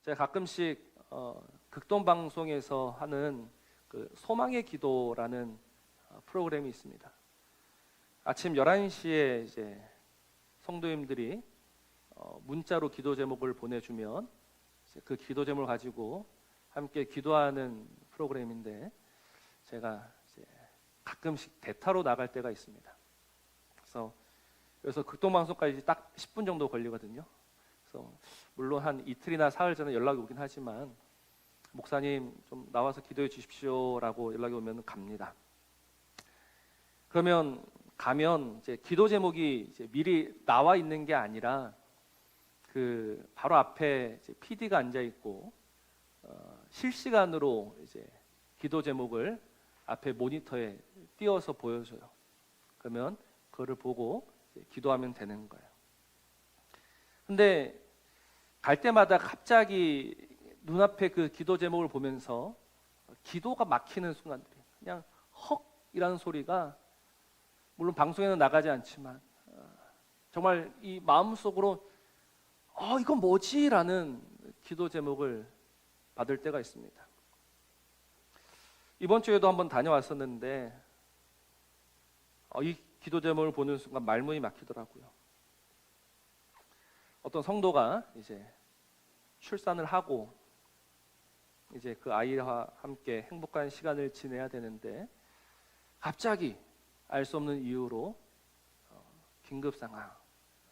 제가 가끔씩 극동 방송에서 하는 그 소망의 기도라는 프로그램이 있습니다. 아침 11시에 이제 성도님들이 문자로 기도 제목을 보내주면 그 기도 제목을 가지고 함께 기도하는 프로그램인데, 제가 이제 가끔씩 대타로 나갈 때가 있습니다. 그래서 극동 방송까지 딱 10분 정도 걸리거든요. 그래서 물론 한 이틀이나 사흘 전에 연락이 오긴 하지만, 목사님 좀 나와서 기도해 주십시오라고 연락이 오면 갑니다. 그러면 가면 이제 기도 제목이 이제 미리 나와 있는 게 아니라 그 바로 앞에 이제 PD가 앉아 있고 실시간으로 이제 기도 제목을 앞에 모니터에 띄워서 보여줘요. 그러면 그거를 보고 이제 기도하면 되는 거예요. 근데 갈 때마다 갑자기 눈앞에 그 기도 제목을 보면서 기도가 막히는 순간들이, 그냥 헉이라는 소리가 물론 방송에는 나가지 않지만 정말 이 마음속으로 이건 뭐지? 라는 기도 제목을 받을 때가 있습니다. 이번 주에도 한번 다녀왔었는데 이 기도 제목을 보는 순간 말문이 막히더라고요. 어떤 성도가 이제 출산을 하고 이제 그 아이와 함께 행복한 시간을 지내야 되는데, 갑자기 알 수 없는 이유로 긴급 상황,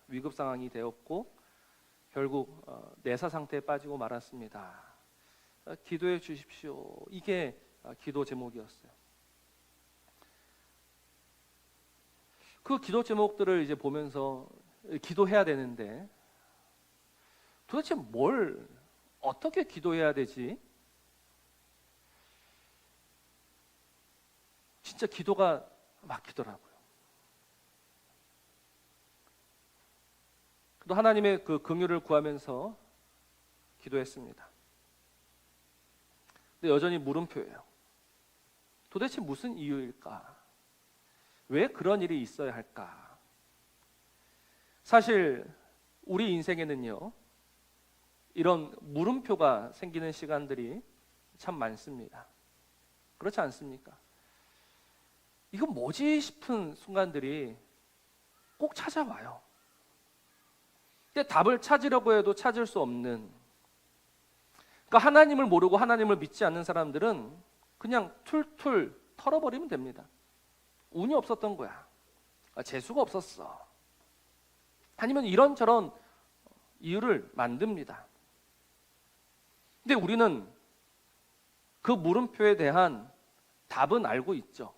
위급 상황이 되었고 결국 내사 상태에 빠지고 말았습니다. 기도해 주십시오. 이게 기도 제목이었어요. 그 기도 제목들을 이제 보면서 기도해야 되는데, 도대체 뭘 어떻게 기도해야 되지? 진짜 기도가 막히더라고요. 또 하나님의 그 긍휼을 구하면서 기도했습니다. 근데 여전히 물음표예요. 도대체 무슨 이유일까? 왜 그런 일이 있어야 할까? 사실 우리 인생에는요, 이런 물음표가 생기는 시간들이 참 많습니다. 그렇지 않습니까? 이건 뭐지 싶은 순간들이 꼭 찾아와요. 근데 답을 찾으려고 해도 찾을 수 없는, 그러니까 하나님을 모르고 하나님을 믿지 않는 사람들은 그냥 툴툴 털어버리면 됩니다. 운이 없었던 거야, 재수가 없었어, 아니면 이런저런 이유를 만듭니다. 근데 우리는 그 물음표에 대한 답은 알고 있죠.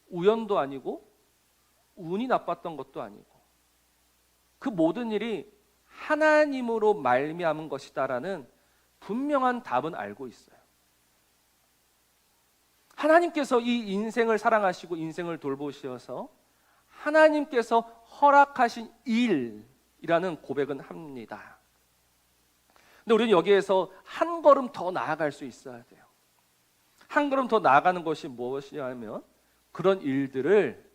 우연도 아니고 운이 나빴던 것도 아니고 그 모든 일이 하나님으로 말미암은 것이다라는 분명한 답은 알고 있어요. 하나님께서 이 인생을 사랑하시고 인생을 돌보셔서 하나님께서 허락하신 일이라는 고백은 합니다. 근데 우리는 여기에서 한 걸음 더 나아갈 수 있어야 돼요. 한 걸음 더 나아가는 것이 무엇이냐면, 그런 일들을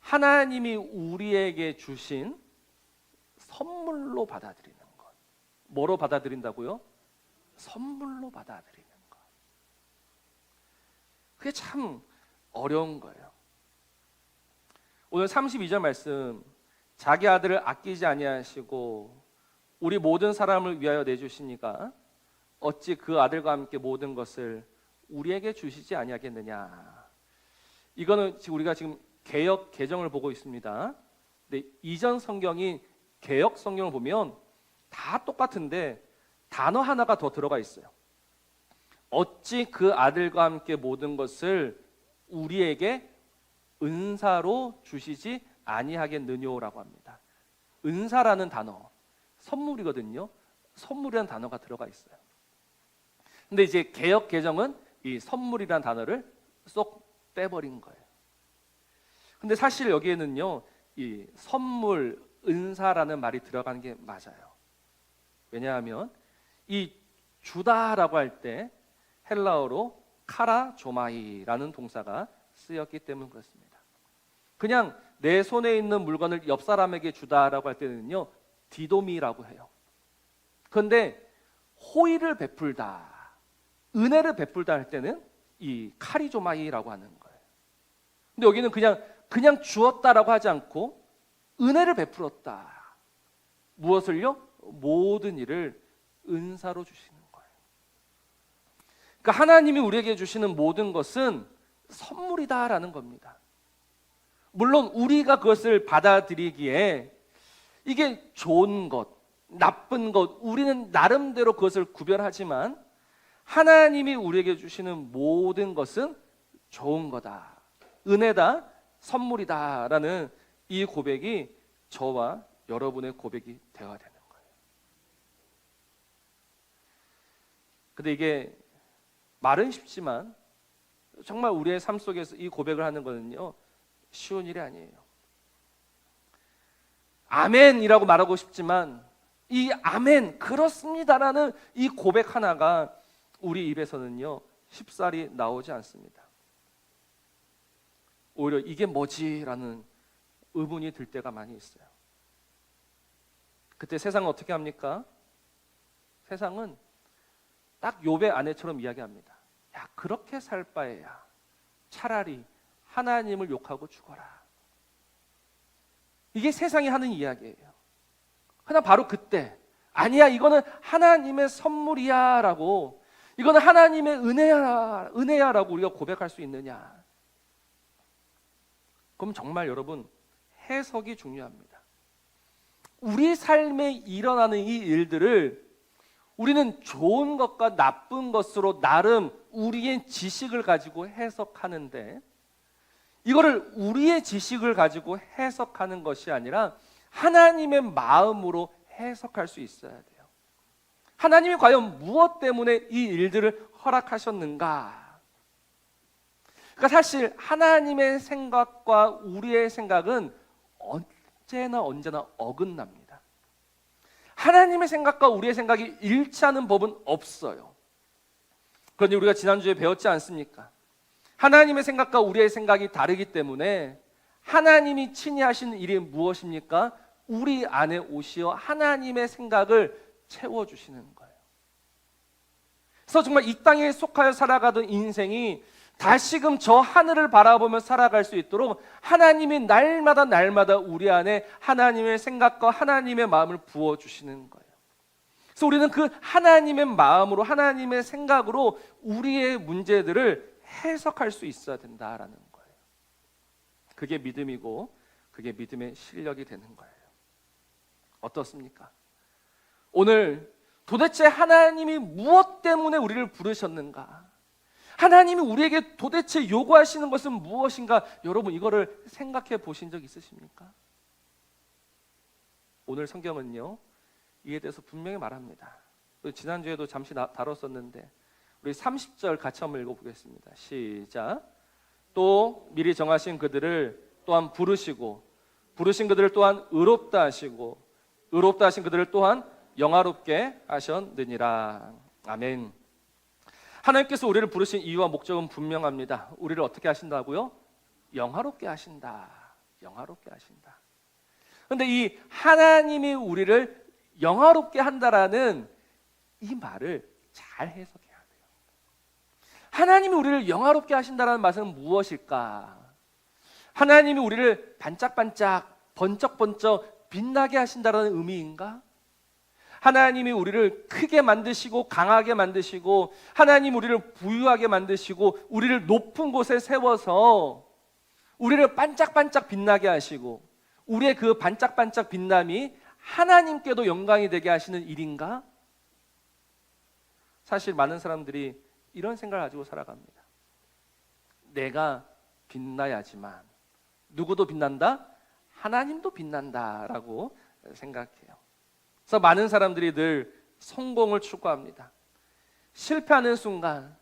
하나님이 우리에게 주신 선물로 받아들이는 것. 뭐로 받아들인다고요? 선물로 받아들이는 것. 그게 참 어려운 거예요. 오늘 32절 말씀, 자기 아들을 아끼지 아니하시고 우리 모든 사람을 위하여 내주시니까 어찌 그 아들과 함께 모든 것을 우리에게 주시지 아니하겠느냐. 이거는 우리가 지금 개역 개정을 보고 있습니다. 근데 이전 성경인 개역 성경을 보면 다 똑같은데 단어 하나가 더 들어가 있어요. 어찌 그 아들과 함께 모든 것을 우리에게 은사로 주시지 아니하겠느냐라고 합니다. 은사라는 단어, 선물이거든요. 선물이라는 단어가 들어가 있어요. 근데 이제 개역 개정은 이 선물이라는 단어를 쏙 빼버린 거예요. 근데 사실 여기에는요, 이 선물, 은사라는 말이 들어가는 게 맞아요. 왜냐하면 이 주다라고 할 때 헬라어로 카라조마이라는 동사가 쓰였기 때문에 그렇습니다. 그냥 내 손에 있는 물건을 옆 사람에게 주다라고 할 때는요, 디도미라고 해요. 그런데 호의를 베풀다, 은혜를 베풀다 할 때는 이 카리조마이라고 하는 거예요. 근데 여기는 그냥 주었다라고 하지 않고 은혜를 베풀었다. 무엇을요? 모든 일을 은사로 주시는 거예요. 그러니까 하나님이 우리에게 주시는 모든 것은 선물이다라는 겁니다. 물론 우리가 그것을 받아들이기에 이게 좋은 것, 나쁜 것, 우리는 나름대로 그것을 구별하지만 하나님이 우리에게 주시는 모든 것은 좋은 거다, 은혜다, 선물이다라는 이 고백이 저와 여러분의 고백이 되어야 되는 거예요. 근데 이게 말은 쉽지만 정말 우리의 삶 속에서 이 고백을 하는 거는요, 쉬운 일이 아니에요. 아멘이라고 말하고 싶지만 이 아멘, 그렇습니다라는 이 고백 하나가 우리 입에서는요, 쉽사리 나오지 않습니다. 오히려 이게 뭐지라는 의문이 들 때가 많이 있어요. 그때 세상은 어떻게 합니까? 세상은 딱 욥의 아내처럼 이야기합니다. 야, 그렇게 살 바에야 차라리 하나님을 욕하고 죽어라. 이게 세상이 하는 이야기예요. 그러나 바로 그때 아니야, 이거는 하나님의 선물이야 라고, 이거는 하나님의 은혜야 라고 우리가 고백할 수 있느냐? 그럼 정말 여러분, 해석이 중요합니다. 우리 삶에 일어나는 이 일들을 우리는 좋은 것과 나쁜 것으로 나름 우리의 지식을 가지고 해석하는데, 이거를 우리의 지식을 가지고 해석하는 것이 아니라 하나님의 마음으로 해석할 수 있어야 돼요. 하나님이 과연 무엇 때문에 이 일들을 허락하셨는가? 그러니까 사실 하나님의 생각과 우리의 생각은 언제나 어긋납니다. 하나님의 생각과 우리의 생각이 일치하는 법은 없어요. 그런데 우리가 지난주에 배웠지 않습니까? 하나님의 생각과 우리의 생각이 다르기 때문에 하나님이 친히 하신 일이 무엇입니까? 우리 안에 오시어 하나님의 생각을 채워주시는 거예요. 그래서 정말 이 땅에 속하여 살아가던 인생이 다시금 저 하늘을 바라보며 살아갈 수 있도록 하나님이 날마다 우리 안에 하나님의 생각과 하나님의 마음을 부어주시는 거예요. 그래서 우리는 그 하나님의 마음으로, 하나님의 생각으로 우리의 문제들을 해석할 수 있어야 된다라는 거예요. 그게 믿음이고 그게 믿음의 실력이 되는 거예요. 어떻습니까? 오늘 도대체 하나님이 무엇 때문에 우리를 부르셨는가? 하나님이 우리에게 도대체 요구하시는 것은 무엇인가? 여러분, 이거를 생각해 보신 적 있으십니까? 오늘 성경은요, 이에 대해서 분명히 말합니다. 지난주에도 잠시 다뤘었는데 우리 30절 같이 한번 읽어보겠습니다. 시작. 또 미리 정하신 그들을 또한 부르시고 부르신 그들을 또한 의롭다 하시고 의롭다 하신 그들을 또한 영화롭게 하셨느니라. 아멘. 하나님께서 우리를 부르신 이유와 목적은 분명합니다. 우리를 어떻게 하신다고요? 영화롭게 하신다. 영화롭게 하신다. 그런데 이 하나님이 우리를 영화롭게 한다라는 이 말을 잘 해석해야 돼요. 하나님이 우리를 영화롭게 하신다라는 말은 무엇일까? 하나님이 우리를 반짝반짝, 번쩍번쩍 빛나게 하신다라는 의미인가? 하나님이 우리를 크게 만드시고 강하게 만드시고 하나님 우리를 부유하게 만드시고 우리를 높은 곳에 세워서 우리를 반짝반짝 빛나게 하시고 우리의 그 반짝반짝 빛남이 하나님께도 영광이 되게 하시는 일인가? 사실 많은 사람들이 이런 생각을 가지고 살아갑니다. 내가 빛나야지만 누구도 빛난다? 하나님도 빛난다라고 생각해요. 그래서 많은 사람들이 늘 성공을 추구합니다. 실패하는 순간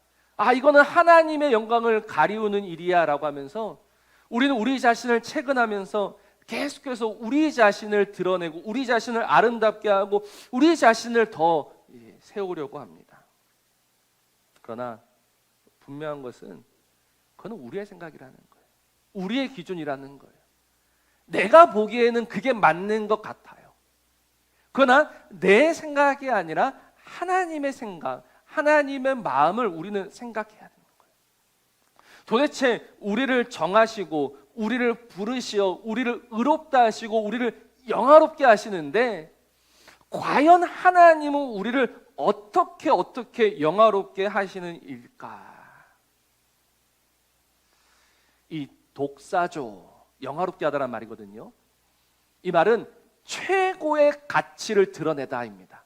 이거는 하나님의 영광을 가리우는 일이야 라고 하면서 우리는 우리 자신을 채근하면서 계속해서 우리 자신을 드러내고 우리 자신을 아름답게 하고 우리 자신을 더 세우려고 합니다. 그러나 분명한 것은 그건 우리의 생각이라는 거예요. 우리의 기준이라는 거예요. 내가 보기에는 그게 맞는 것 같아요. 그러나 내 생각이 아니라 하나님의 생각, 하나님의 마음을 우리는 생각해야 되는 거예요. 도대체 우리를 정하시고 우리를 부르시어 우리를 의롭다 하시고 우리를 영화롭게 하시는데 과연 하나님은 우리를 어떻게 영화롭게 하시는 일까? 이 독사조, 영화롭게 하다란 말이거든요. 이 말은 최고의 가치를 드러내다입니다.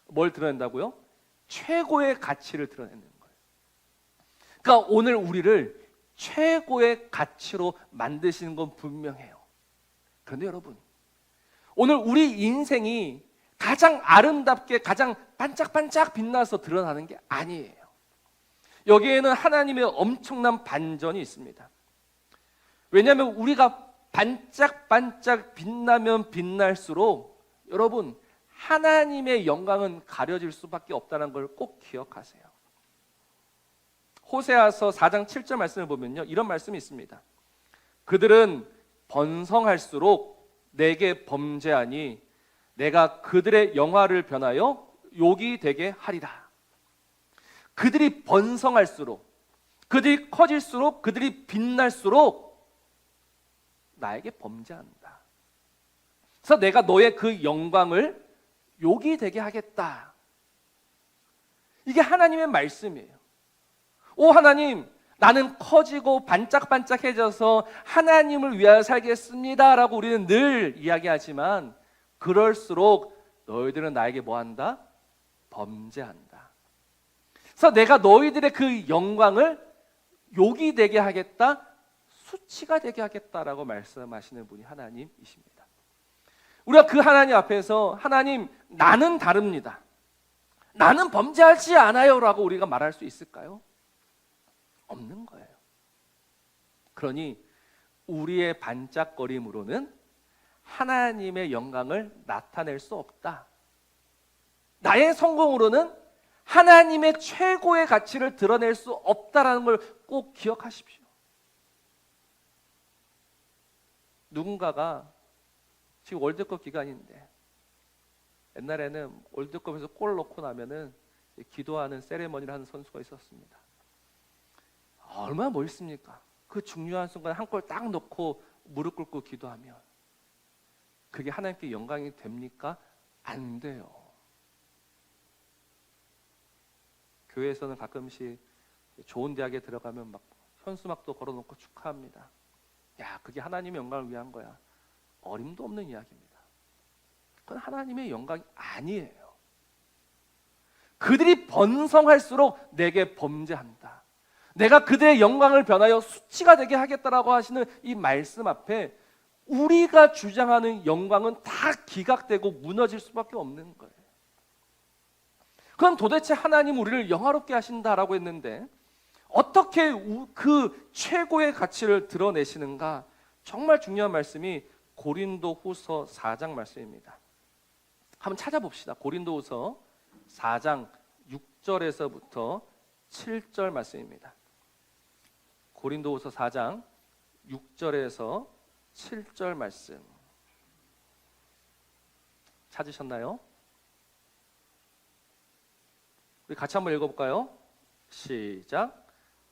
뭘 드러낸다고요? 최고의 가치를 드러내는 거예요. 그러니까 오늘 우리를 최고의 가치로 만드시는 건 분명해요. 그런데 여러분, 오늘 우리 인생이 가장 아름답게 가장 반짝반짝 빛나서 드러나는 게 아니에요. 여기에는 하나님의 엄청난 반전이 있습니다. 왜냐하면 우리가 반짝반짝 빛나면 빛날수록 여러분, 하나님의 영광은 가려질 수밖에 없다는 걸 꼭 기억하세요. 호세아서 4장 7절 말씀을 보면요, 이런 말씀이 있습니다. 그들은 번성할수록 내게 범죄하니 내가 그들의 영화를 변하여 욕이 되게 하리라. 그들이 번성할수록, 그들이 커질수록, 그들이 빛날수록 나에게 범죄한다. 그래서 내가 너의 그 영광을 욕이 되게 하겠다. 이게 하나님의 말씀이에요. 오 하나님, 나는 커지고 반짝반짝해져서 하나님을 위하여 살겠습니다 라고 우리는 늘 이야기하지만 그럴수록 너희들은 나에게 뭐한다? 범죄한다. 그래서 내가 너희들의 그 영광을 욕이 되게 하겠다, 수치가 되게 하겠다라고 말씀하시는 분이 하나님이십니다. 우리가 그 하나님 앞에서 하나님, 나는 다릅니다, 나는 범죄하지 않아요 라고 우리가 말할 수 있을까요? 없는 거예요. 그러니 우리의 반짝거림으로는 하나님의 영광을 나타낼 수 없다. 나의 성공으로는 하나님의 최고의 가치를 드러낼 수 없다라는 걸 꼭 기억하십시오. 누군가가 지금 월드컵 기간인데 옛날에는 월드컵에서 골 넣고 나면은 기도하는 세레머니를 하는 선수가 있었습니다. 얼마나 멋있습니까? 그 중요한 순간에 한 골 딱 넣고 무릎 꿇고 기도하면 그게 하나님께 영광이 됩니까? 안 돼요. 교회에서는 가끔씩 좋은 대학에 들어가면 막 현수막도 걸어놓고 축하합니다. 야, 그게 하나님의 영광을 위한 거야. 어림도 없는 이야기입니다. 그건 하나님의 영광이 아니에요. 그들이 번성할수록 내게 범죄한다. 내가 그들의 영광을 변하여 수치가 되게 하겠다라고 하시는 이 말씀 앞에 우리가 주장하는 영광은 다 기각되고 무너질 수밖에 없는 거예요. 그럼 도대체 하나님 우리를 영화롭게 하신다라고 했는데 어떻게 그 최고의 가치를 드러내시는가? 정말 중요한 말씀이 고린도후서 4장 말씀입니다. 한번 찾아봅시다. 고린도후서 4장 6절에서부터 7절 말씀입니다. 고린도후서 4장 6절에서 7절 말씀 찾으셨나요? 우리 같이 한번 읽어볼까요? 시작.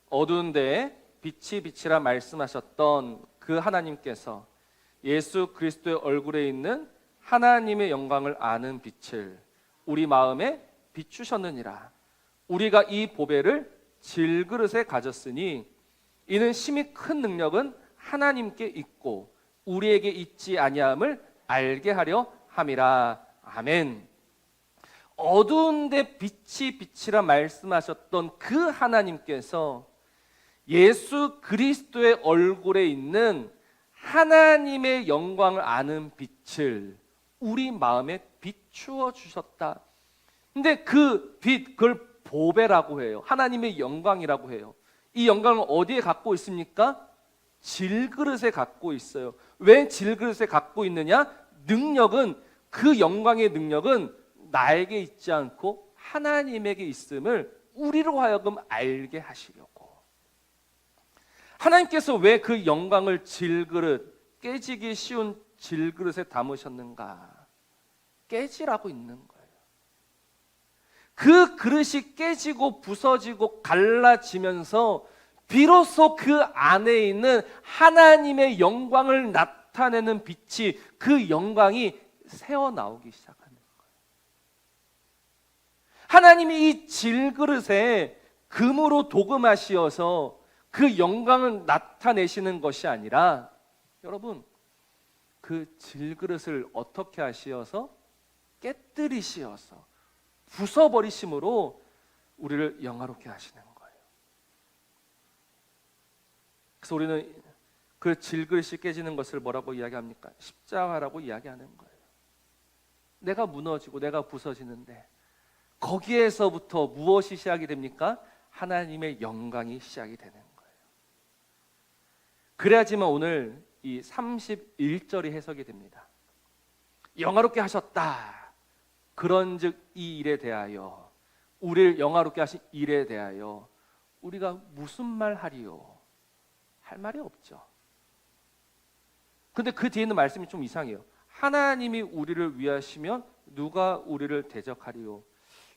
어두운 데에 빛이 빛이라 말씀하셨던 그 하나님께서 예수 그리스도의 얼굴에 있는 하나님의 영광을 아는 빛을 우리 마음에 비추셨느니라. 우리가 이 보배를 질그릇에 가졌으니 이는 심히 큰 능력은 하나님께 있고 우리에게 있지 아니함을 알게 하려 함이라. 아멘. 어두운 데 빛이 빛이라 말씀하셨던 그 하나님께서 예수 그리스도의 얼굴에 있는 하나님의 영광을 아는 빛을 우리 마음에 비추어 주셨다. 근데 그 빛, 그걸 보배라고 해요. 하나님의 영광이라고 해요. 이 영광을 어디에 갖고 있습니까? 질그릇에 갖고 있어요. 왜 질그릇에 갖고 있느냐? 능력은, 그 영광의 능력은 나에게 있지 않고 하나님에게 있음을 우리로 하여금 알게 하시려고. 하나님께서 왜 그 영광을 질그릇, 깨지기 쉬운 질그릇에 담으셨는가? 깨지라고 있는 거예요. 그 그릇이 깨지고 부서지고 갈라지면서 비로소 그 안에 있는 하나님의 영광을 나타내는 빛이, 그 영광이 새어나오기 시작하는 거예요. 하나님이 이 질그릇에 금으로 도금하시어서 그 영광을 나타내시는 것이 아니라, 여러분, 그 질그릇을 어떻게 하시어서 깨뜨리시어서 부숴버리심으로 우리를 영화롭게 하시는 거예요. 그래서 우리는 그 질그릇이 깨지는 것을 뭐라고 이야기합니까? 십자가라고 이야기하는 거예요. 내가 무너지고 내가 부서지는데 거기에서부터 무엇이 시작이 됩니까? 하나님의 영광이 시작이 되는 거예요. 그래야지만 오늘 이 31절이 해석이 됩니다. 영화롭게 하셨다. 그런즉 이 일에 대하여, 우리를 영화롭게 하신 일에 대하여 우리가 무슨 말 하리요? 할 말이 없죠. 근데 그 뒤에 있는 말씀이 좀 이상해요. 하나님이 우리를 위하시면 누가 우리를 대적하리요?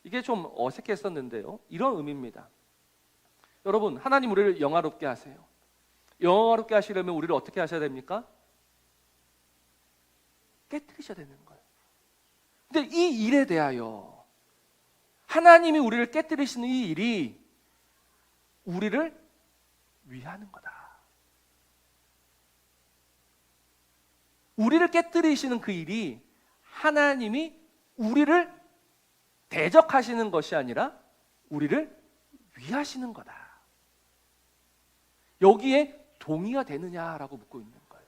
이게 좀 어색했었는데요, 이런 의미입니다. 여러분, 하나님 우리를 영화롭게 하세요. 영화롭게 하시려면 우리를 어떻게 하셔야 됩니까? 깨뜨리셔야 되는 거예요. 근데 이 일에 대하여, 하나님이 우리를 깨뜨리시는 이 일이 우리를 위하는 거다. 우리를 깨뜨리시는 그 일이 하나님이 우리를 대적하시는 것이 아니라 우리를 위하시는 거다. 여기에 동의가 되느냐라고 묻고 있는 거예요.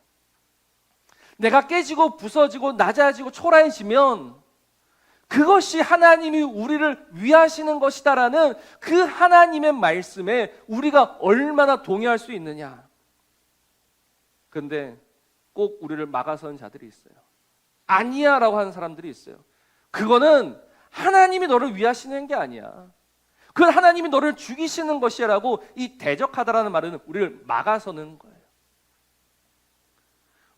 내가 깨지고 부서지고 낮아지고 초라해지면 그것이 하나님이 우리를 위하시는 것이다라는 그 하나님의 말씀에 우리가 얼마나 동의할 수 있느냐. 그런데 꼭 우리를 막아서는 자들이 있어요. 아니야 라고 하는 사람들이 있어요. 그거는 하나님이 너를 위하시는 게 아니야. 그건 하나님이 너를 죽이시는 것이라고, 이 대적하다라는 말은 우리를 막아서는 거예요.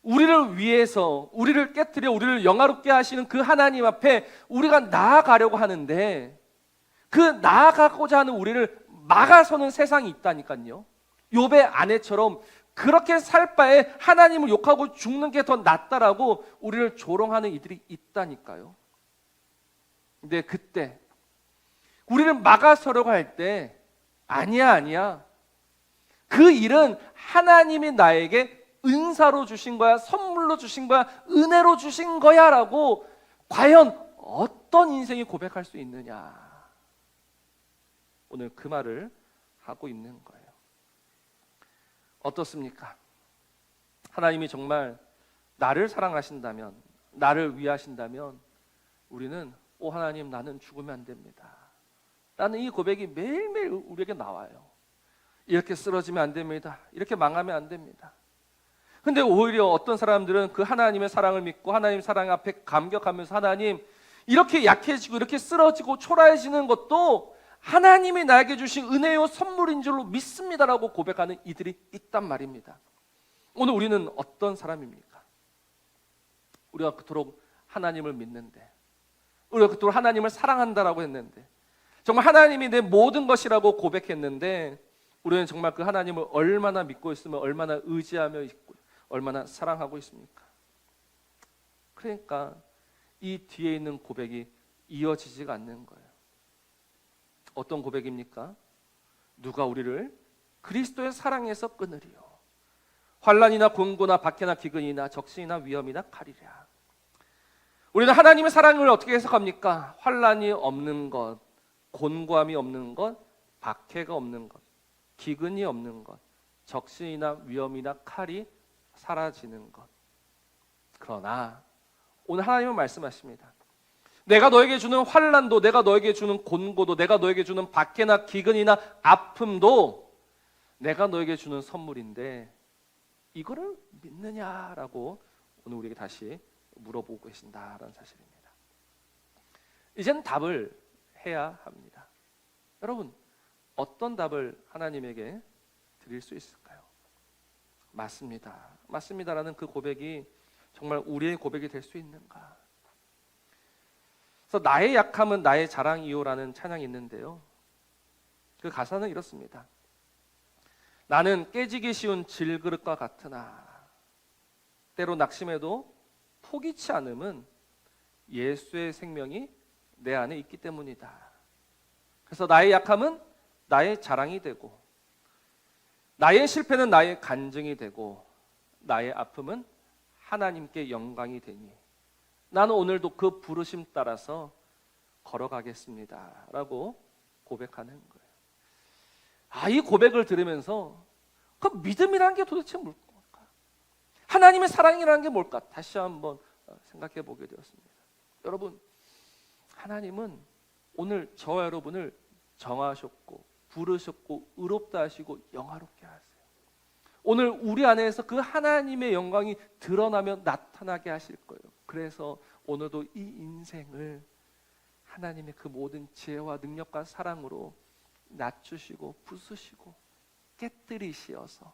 우리를 위해서, 우리를 깨뜨려 우리를 영화롭게 하시는 그 하나님 앞에 우리가 나아가려고 하는데, 그 나아가고자 하는 우리를 막아서는 세상이 있다니까요. 욥의 아내처럼 그렇게 살 바에 하나님을 욕하고 죽는 게 더 낫다라고 우리를 조롱하는 이들이 있다니까요. 근데 그때 우리를 막아서려고 할 때, 아니야, 그 일은 하나님이 나에게 은사로 주신 거야, 선물로 주신 거야, 은혜로 주신 거야 라고 과연 어떤 인생이 고백할 수 있느냐. 오늘 그 말을 하고 있는 거예요. 어떻습니까? 하나님이 정말 나를 사랑하신다면, 나를 위하신다면 우리는 하나님, 나는 죽으면 안 됩니다. 라는 이 고백이 매일매일 우리에게 나와요. 이렇게 쓰러지면 안 됩니다. 이렇게 망하면 안 됩니다. 근데 오히려 어떤 사람들은 그 하나님의 사랑을 믿고 하나님 사랑 앞에 감격하면서, 하나님, 이렇게 약해지고 이렇게 쓰러지고 초라해지는 것도 하나님이 나에게 주신 은혜요 선물인 줄로 믿습니다라고 고백하는 이들이 있단 말입니다. 오늘 우리는 어떤 사람입니까? 우리가 그토록 하나님을 믿는데, 우리가 그토록 하나님을 사랑한다라고 했는데, 정말 하나님이 내 모든 것이라고 고백했는데, 우리는 정말 그 하나님을 얼마나 믿고 있으면, 얼마나 의지하며 있고, 얼마나 사랑하고 있습니까? 그러니까 이 뒤에 있는 고백이 이어지지가 않는 거예요. 어떤 고백입니까? 누가 우리를 그리스도의 사랑에서 끊으리요? 환난이나 곤고나 박해나 기근이나 적신이나 위험이나 칼이랴. 우리는 하나님의 사랑을 어떻게 해석합니까? 환난이 없는 것, 곤고함이 없는 것, 박해가 없는 것, 기근이 없는 것, 적신이나 위험이나 칼이 사라지는 것. 그러나 오늘 하나님은 말씀하십니다. 내가 너에게 주는 환난도, 내가 너에게 주는 곤고도, 내가 너에게 주는 박해나 기근이나 아픔도 내가 너에게 주는 선물인데 이거를 믿느냐라고 오늘 우리에게 다시 물어보고 계신다라는 사실입니다. 이제는 답을 해야 합니다. 여러분, 어떤 답을 하나님에게 드릴 수 있을까요? 맞습니다라는 그 고백이 정말 우리의 고백이 될 수 있는가? 그래서 나의 약함은 나의 자랑이요라는 찬양이 있는데요. 그 가사는 이렇습니다. 나는 깨지기 쉬운 질그릇과 같으나 때로 낙심해도 포기치 않음은 예수의 생명이 내 안에 있기 때문이다. 그래서 나의 약함은 나의 자랑이 되고 나의 실패는 나의 간증이 되고 나의 아픔은 하나님께 영광이 되니 나는 오늘도 그 부르심 따라서 걸어가겠습니다 라고 고백하는 거예요. 이 고백을 들으면서 그 믿음이라는 게 도대체 뭘까? 하나님의 사랑이라는 게 뭘까? 다시 한번 생각해 보게 되었습니다. 여러분, 하나님은 오늘 저와 여러분을 정하셨고 부르셨고 의롭다 하시고 영화롭게 하세요. 오늘 우리 안에서 그 하나님의 영광이 드러나며 나타나게 하실 거예요. 그래서 오늘도 이 인생을 하나님의 그 모든 지혜와 능력과 사랑으로 낮추시고 부수시고 깨뜨리시어서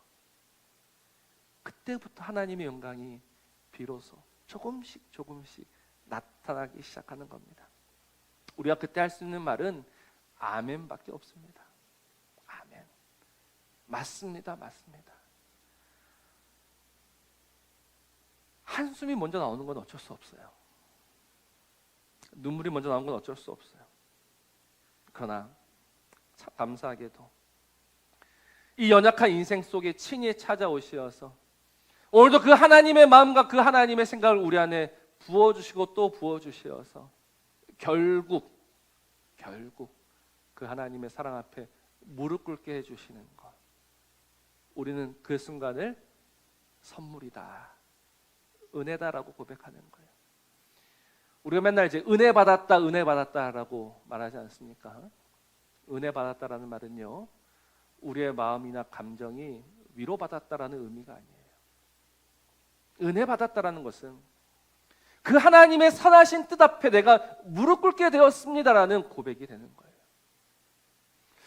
그때부터 하나님의 영광이 비로소 조금씩 나타나기 시작하는 겁니다. 우리가 그때 할 수 있는 말은 아멘밖에 없습니다. 아멘. 맞습니다. 한숨이 먼저 나오는 건 어쩔 수 없어요. 눈물이 먼저 나오는 건 어쩔 수 없어요. 그러나 참 감사하게도 이 연약한 인생 속에 친히 찾아오시어서 오늘도 그 하나님의 마음과 그 하나님의 생각을 우리 안에 부어주시고 또 부어주시어서 결국 그 하나님의 사랑 앞에 무릎 꿇게 해주시는 것, 우리는 그 순간을 선물이다, 은혜다라고 고백하는 거예요. 우리가 맨날 이제 은혜 받았다라고 말하지 않습니까? 은혜 받았다라는 말은요, 우리의 마음이나 감정이 위로받았다라는 의미가 아니에요. 은혜 받았다라는 것은 그 하나님의 선하신 뜻 앞에 내가 무릎 꿇게 되었습니다라는 고백이 되는 거예요.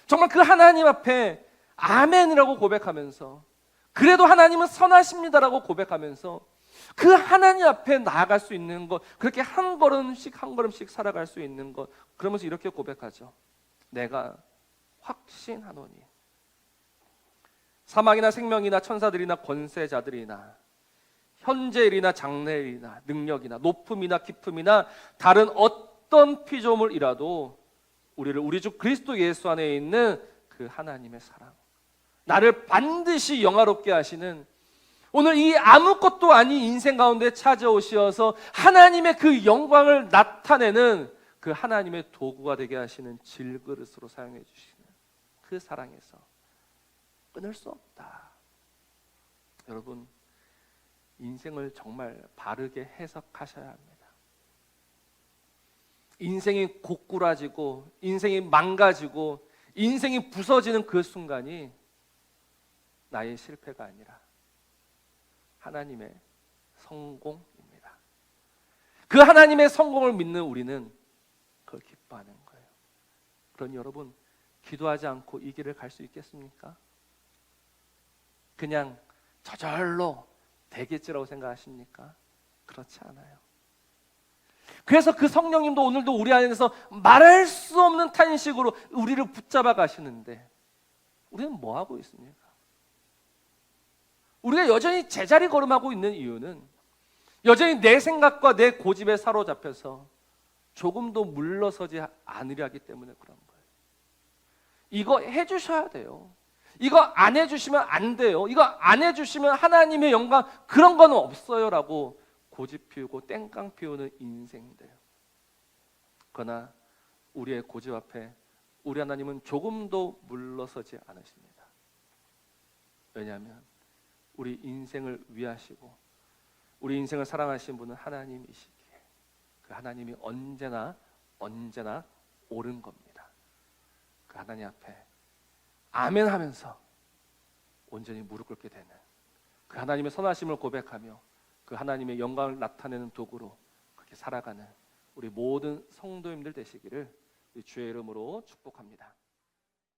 정말 그 하나님 앞에 아멘이라고 고백하면서, 그래도 하나님은 선하십니다라고 고백하면서 그 하나님 앞에 나아갈 수 있는 것, 그렇게 한 걸음씩 살아갈 수 있는 것, 그러면서 이렇게 고백하죠. 내가 확신하노니 사망이나 생명이나 천사들이나 권세자들이나 현재일이나 장래일이나 능력이나 높음이나 깊음이나 다른 어떤 피조물이라도 우리를 우리 주 그리스도 예수 안에 있는 그 하나님의 사랑, 나를 반드시 영화롭게 하시는, 오늘 이 아무것도 아닌 인생 가운데 찾아오시어서 하나님의 그 영광을 나타내는 그 하나님의 도구가 되게 하시는 질그릇으로 사용해 주시는 그 사랑에서 끊을 수 없다. 여러분, 인생을 정말 바르게 해석하셔야 합니다. 인생이 고꾸라지고 인생이 망가지고 인생이 부서지는 그 순간이 나의 실패가 아니라 하나님의 성공입니다. 그 하나님의 성공을 믿는 우리는 그걸 기뻐하는 거예요. 그러니 여러분, 기도하지 않고 이 길을 갈 수 있겠습니까? 그냥 저절로 되겠지라고 생각하십니까? 그렇지 않아요. 그래서 그 성령님도 오늘도 우리 안에서 말할 수 없는 탄식으로 우리를 붙잡아 가시는데 우리는 뭐 하고 있습니까? 우리가 여전히 제자리 걸음하고 있는 이유는 여전히 내 생각과 내 고집에 사로잡혀서 조금도 물러서지 않으려 하기 때문에 그런 거예요. 이거 해주셔야 돼요. 이거 안 해주시면 안 돼요. 이거 안 해주시면 하나님의 영광 그런 건 없어요라고 고집 피우고 땡깡 피우는 인생들. 그러나 우리의 고집 앞에 우리 하나님은 조금도 물러서지 않으십니다. 왜냐하면 우리 인생을 위하시고 우리 인생을 사랑하시는 분은 하나님이시기에 그 하나님이 언제나 옳은 겁니다. 그 하나님 앞에 아멘 하면서 온전히 무릎 꿇게 되는 그 하나님의 선하심을 고백하며 그 하나님의 영광을 나타내는 도구로 그렇게 살아가는 우리 모든 성도님들 되시기를 주의 이름으로 축복합니다.